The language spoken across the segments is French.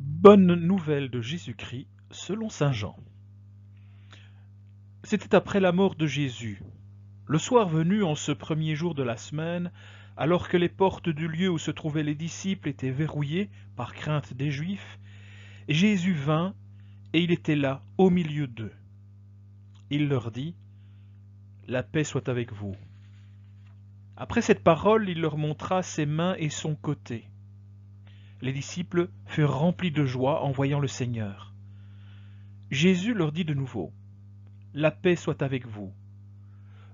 Bonne nouvelle de Jésus-Christ selon saint Jean. C'était après la mort de Jésus. Le soir venu, en ce premier jour de la semaine, alors que les portes du lieu où se trouvaient les disciples étaient verrouillées par crainte des Juifs, Jésus vint et il était là, au milieu d'eux. Il leur dit : « La paix soit avec vous. » Après cette parole, il leur montra ses mains et son côté. Les disciples furent remplis de joie en voyant le Seigneur. Jésus leur dit de nouveau : « La paix soit avec vous.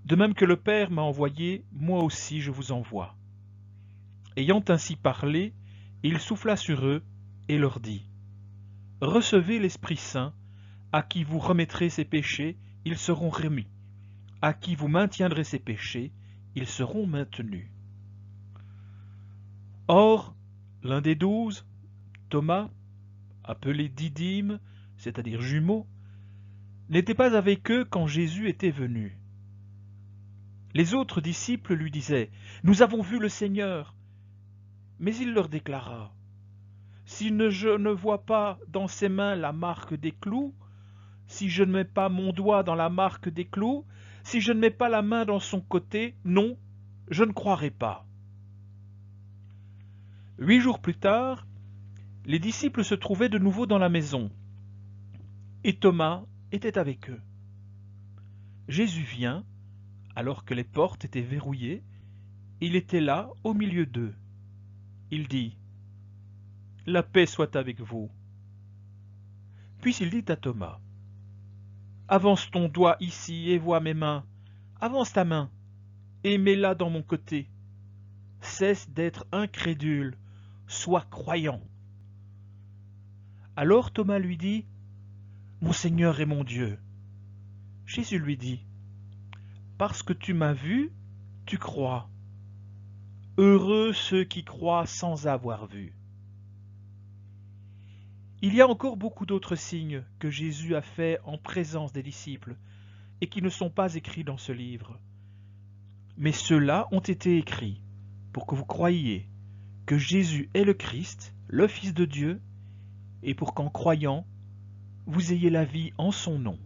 De même que le Père m'a envoyé, moi aussi je vous envoie. » Ayant ainsi parlé, il souffla sur eux et leur dit : « Recevez l'Esprit Saint, à qui vous remettrez ses péchés, ils seront remis. À qui vous maintiendrez ses péchés, ils seront maintenus. » Or, l'un des 12, Thomas, appelé Didyme, c'est-à-dire jumeau, n'était pas avec eux quand Jésus était venu. Les autres disciples lui disaient : « Nous avons vu le Seigneur. » Mais il leur déclara : « Si je ne vois pas dans ses mains la marque des clous, si je ne mets pas mon doigt dans la marque des clous, si je ne mets pas la main dans son côté, non, je ne croirai pas. » 8 jours plus tard, les disciples se trouvaient de nouveau dans la maison, et Thomas était avec eux. Jésus vient, alors que les portes étaient verrouillées, il était là au milieu d'eux. Il dit : « La paix soit avec vous. » Puis il dit à Thomas : « Avance ton doigt ici et vois mes mains. Avance ta main et mets-la dans mon côté. Cesse d'être incrédule, sois croyant. » Alors Thomas lui dit : « Mon Seigneur et mon Dieu. » Jésus lui dit : « Parce que tu m'as vu, tu crois. Heureux ceux qui croient sans avoir vu. » Il y a encore beaucoup d'autres signes que Jésus a faits en présence des disciples et qui ne sont pas écrits dans ce livre. Mais ceux-là ont été écrits pour que vous croyiez que Jésus est le Christ, le Fils de Dieu, et pour qu'en croyant, vous ayez la vie en son nom.